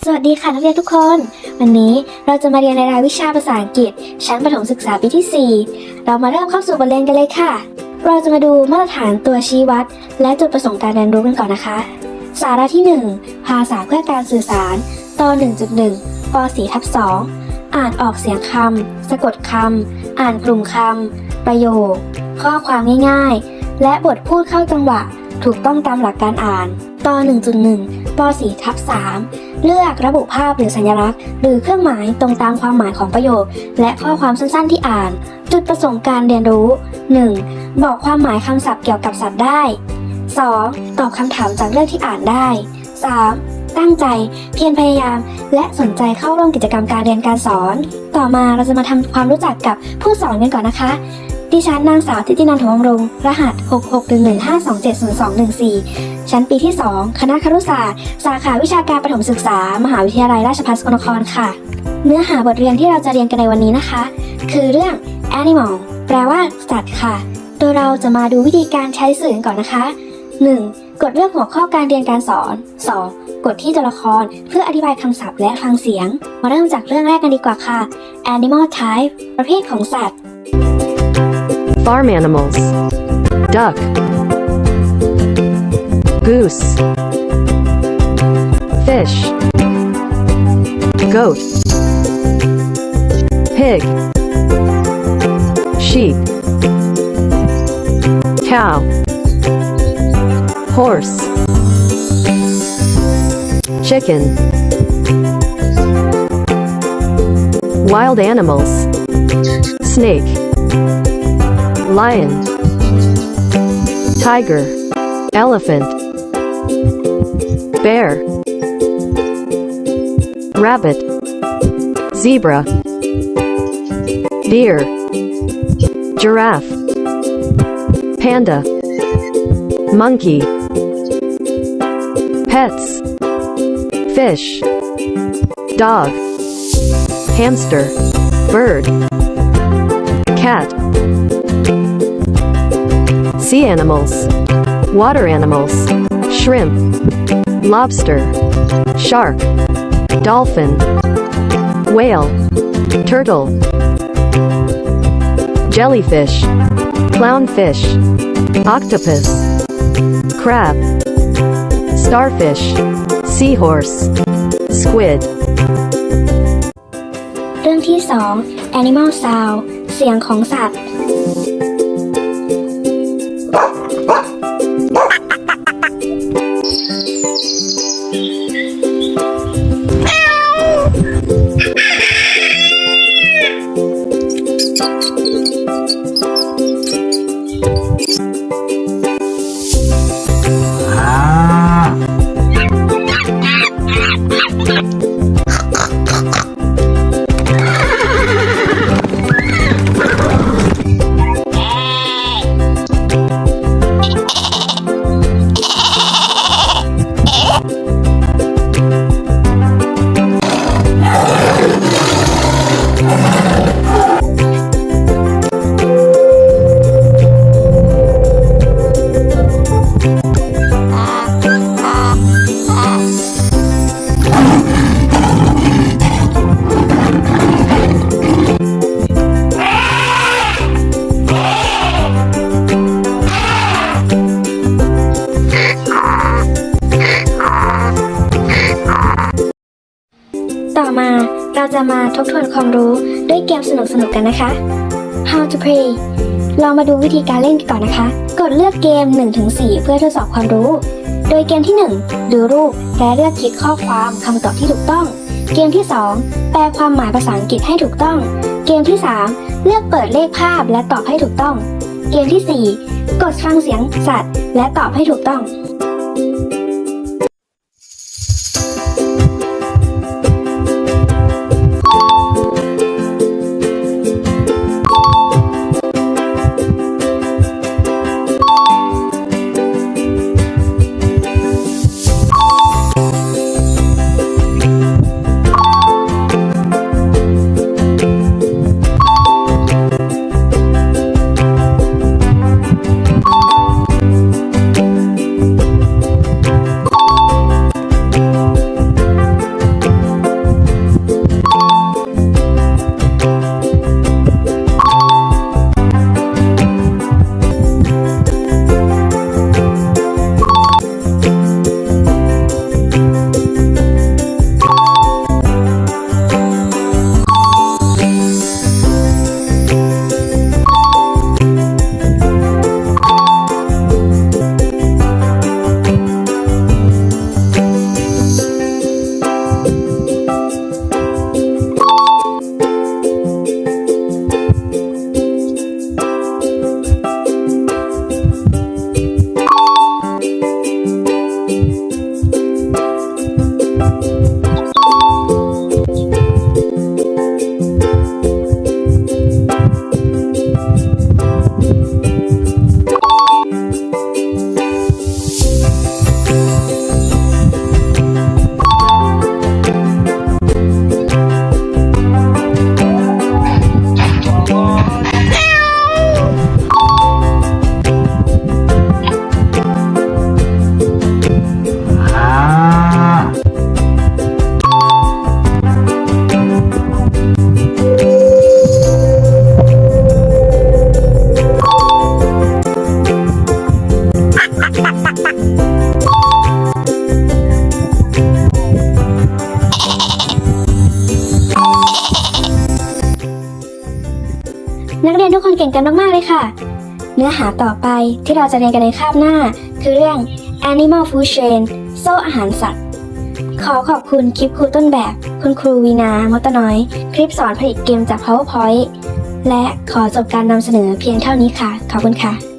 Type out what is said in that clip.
สวัสดีค่ะนักเรียนทุกคน วันนี้เราจะมาเรียนในรายวิชาภาษาอังกฤษชั้นประถมศึกษาปีที่ 4 เรามาเริ่มเข้าสู่บทเรียนกันเลยค่ะ เราจะมาดูมาตรฐานตัวชี้วัดและจุดประสงค์การเรียนรู้กันก่อนนะคะ สาระที่ 1 ภาษาเพื่อการสื่อสารตอน 1.1 ป .4/2 อ่านออกเสียงคำสะกดคำอ่านกลุ่มคำประโยคข้อความง่ายๆและบทพูดเข้าจังหวะถูกต้องตามหลักการอ่านตอน 1.1 ป .4/3 เลือกระบุภาพหรือสัญลักษณ์หรือเครื่องหมายตรงตามความหมายของประโยคและข้อความสั้นๆที่อ่านจุดประสงค์การเรียนรู้ 1. บอกความหมายคำศัพท์เกี่ยวกับสัตว์ได้ 2. ตอบคำถามจากเรื่องที่อ่านได้ 3. ตั้งใจเพียรพยายามและสนใจเข้าร่วมกิจกรรมการเรียนการสอนต่อมาเราจะมาทำความรู้จักกับผู้สอนกันก่อนนะคะดิฉันนางสาวทิตินันท์ ถวงรงค์รหัส 66115270214 ชั้นปีที่ 2 คณะครุศาสตร์สาขาวิชาการประถมศึกษามหาวิทยาลัยราชภัฏสกลนครค่ะเนื้อหาบทเรียนที่เราจะเรียนกันในวันนี้นะคะคือเรื่อง animal แปลว่าสัตว์ค่ะโดยเราจะมาดูวิธีการใช้สื่อกันก่อนนะคะ 1. กดเลือกหัวข้อการเรียนการสอน 2. กดที่ตัวละครเพื่ออธิบายคำศัพท์และฟังเสียงมาเริ่มจากเรื่องแรกกันดีกว่าค่ะ animal type ประเภทของสัตว์Farm animals. Duck. Goose. Fish. Goat. Pig. Sheep. Cow. Horse. Chicken. Wild animals. Snake. Lion. Tiger. Elephant. Bear. Rabbit. Zebra. Deer. Giraffe. Panda. Monkey. Pets. Fish. Dog. Hamster. Bird. Cat. Sea animals. Water animals. Shrimp. Lobster. Shark. Dolphin. Whale. Turtle. Jellyfish. Clownfish. Octopus. Crab. Starfish. Seahorse. Squid. เรื่องที่ 2 Animal Sound เสียงของสัตว์ต่อมาเราจะมาทบทวนความรู้ด้วยเกมสนุกๆกันนะคะ How to play ลองมาดูวิธีการเล่นกันก่อนนะคะกดเลือกเกม 1-4 เพื่อทดสอบความรู้โดยเกมที่ 1 ดูรูปและเลือกคลิกข้อความคำตอบที่ถูกต้องเกมที่ 2 แปลความหมายภาษาอังกฤษให้ถูกต้องเกมที่ 3 เลือกเปิดเลขภาพและตอบให้ถูกต้องเกมที่ 4 กดฟังเสียงสัตว์และตอบให้ถูกต้อง คนเก่งกันมากๆเลยค่ะ เนื้อหาต่อไปที่เราจะเรียนกันในคาบหน้า คือเรื่อง Animal Food Chain โซ่อาหารสัตว์ ขอขอบคุณคลิปครูต้นแบบ คุณครูวีนามดน้อย คลิปสอนผลิตเกมจาก PowerPoint และขอจบการนำเสนอเพียงเท่านี้ค่ะ ขอบคุณค่ะ